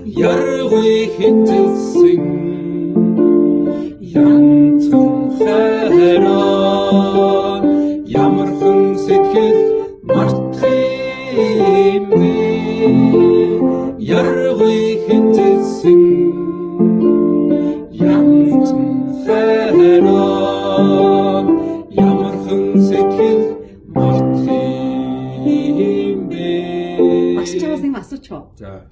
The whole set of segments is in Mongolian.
Яргүй хинжсэн янзхан хайраа ямар хүн сэтгэл мартах юм бэ яргүй хинжсэн янзхан хайраа ямар хүн сэтгэл мартах юм бэ Багш чамаас юм асууч уу? За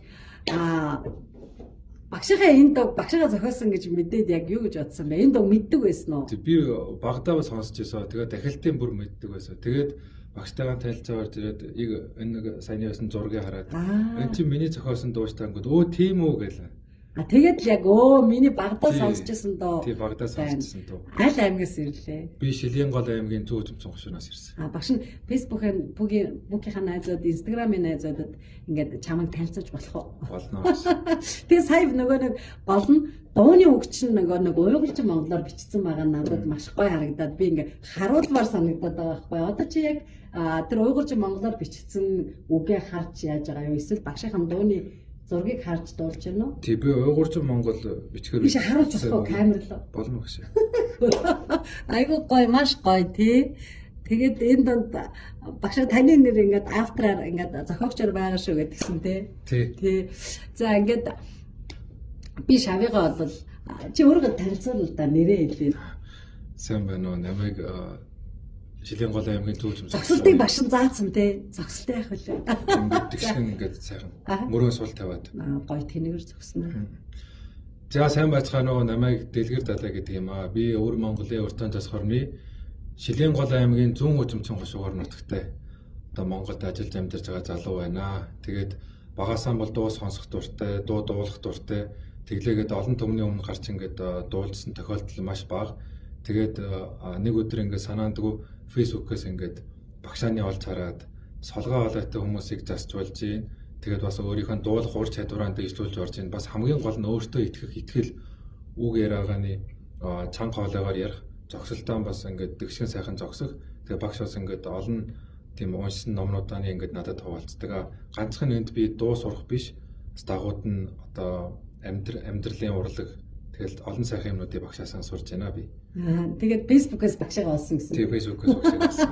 Багшийнхаа энэ дог багшигаа зохиосон гэж мэдээд яг юу гэж бодсон бэ? Энэ дог мэддэг байсан уу? би багтаа сонсч байсан. Тэгээд дахилтын бүр мэддэг байсан. Тэгээд багштайгаа танилцаагаар тэгээд энэ нэг саяны байсан зургийг хараад энэ чинь миний зохиосон дууштай ангууд өө тийм үү гэлээ. Тэгээд л яг миний багтаа сонсчихсан доо. Тий багтаа сонсчихсан доо. Аль аймагаас ирлээ? Би Шилэнгол аймгийн Зүүн Цөмцөн хошуунаас ирсэн. Багш нь Facebook-ын бүгийн найзууд, Instagram-ын найзуудад ингээд чамайг танилцуулж болох уу? Болно. Тэгээ сая нөгөө нэг гол нь дууны үг чинь нөгөө нэг уйгурчин монголоор бичсэн байгаа надад маш гоё харагдаад би ингээд харуулмаар санагдаад байгаа байхгүй. Одоо чи яг тэр уйгурчин монголоор бичсэн үгээ харж яаж байгаа юу? Эсвэл багшийн дууны зургийг харж дуулж байна уу? Тий би уйгурчин монгол бичгээр биш харуулж болох камерлоо. Болно гэж. Айгуу гоё, маш гоё тий. Тэгээд энэ донд багш таны нэр ингээд автораар ингээд зохиогчор байгаа шүү гэдгсэн тий. Тий. За ингээд би шавьягаа бол чи өөрөө танилцуул да нэрээ хэлээ. Сайн байна уу? Намайг Шилэнгол аймгийн Зүүн Цөмцөн. Зогсолтыг башин заасан тий. Зогсолтой явах үлээ. Ингээд тэгшин ингээд сайхан мөрөө сул тавиад. Гоё тэнэгэр зогсноо. За сайн байцгаана уу? Намайг Дэлгэр Далай гэдэг юм аа. Би өвөр Монголын Уртан Тас хормын Шилэнгол аймгийн Зүүн Цөмцөн хошуугаар нутагтай. Одоо Монголд ажиллаж амьдарч байгаа залуу байна. Тэгээд багасаа бол дуу сонсох дуртай, дуу дуулах дуртай. Тэглээгээд олон түмний өмнө гарч ингээд дуулжсан тохиолдол маш бага. Тэгээд нэг өдөр ингээд санаандгүй Facebook-ээс ингээд багшааны олж хараад солгоо олоотой хүмүүсийг засч болж байна. Тэгээд бас өөрийнхөө дуулах ур чадвараа дэвшүүлж орж байна. Бас хамгийн гол нь өөртөө итгэл үг яриагааны чанга хоолойгоор ярих, зогсолтоо бас ингээд дэвшин сайхан зогсох. Тэгээд багш бас ингээд олон тийм уншсан номнуудаа ингээд надад хуваалцдаг. Ганцхан энд би дуу сурах биш. Дагууд нь одоо амьдралын урлаг тэгэл олон сайхан юмнуудыг багшаас сурж байна би. Тэгээд Facebook-ээс багшаа олсон гэсэн. Тийм Facebook-ээс багшаа олсон.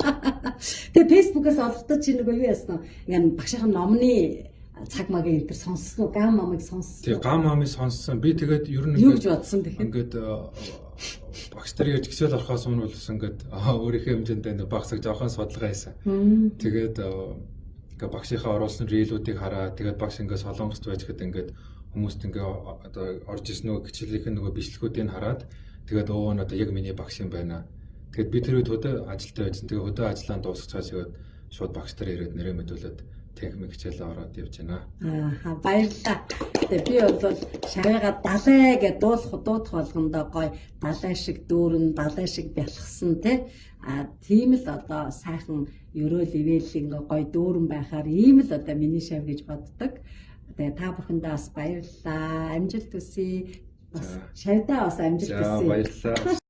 Тэгээд Facebook-ээс олохдоо чи нөгөө юу яасан? Ингээд багшийн номны цаг магийн энэ сонссон уу? Гам мамыг сонссон. Тийм гам мамыг сонссон. Би тэгээд ер нь юу гэж бодсон тэгэхээр? Ингээд багш нар ярьж гисэл орохоос өмнө болсон ингээд өөрийнхөө хэмжээндээ багсаг жоохон судалгаа хийсэн. Тэгээд ингээд багшийнхаа оруулсан рилүүдийг хараад тэгээд багш ингээд солонгост байж хэд ингээд хүмүүст ингээ одоо орж ирсэн нөгөө хичээлийнх нь нөгөө бичлэгүүдийг хараад тэгээд өө одоо яг миний багш юм байна. Тэгээд би тэр үед хөдөө ажилтаа байсан. Тэгээд хөдөө ажиллаан дуусчихсан тэгээд шууд багш нар ирээд нэрээ мэдүүлээд техник хичээлээ ороод явж байна. Баярлалаа. Тэгээд би бол шавьяага далай гэж дуудах болгондоо гоё далай шиг дүүрэн, далай шиг бялхсан тий. Тийм л одоо сайхан ерөөл ивэлийн гоё дүүрэн байхаар ийм л одоо миний шавь гэж боддог. Тэгээ та бүхэндээ бас баярлалаа. Амжилт хүсье. Бас шавьдаа бас амжилт хүсье. За баярлалаа.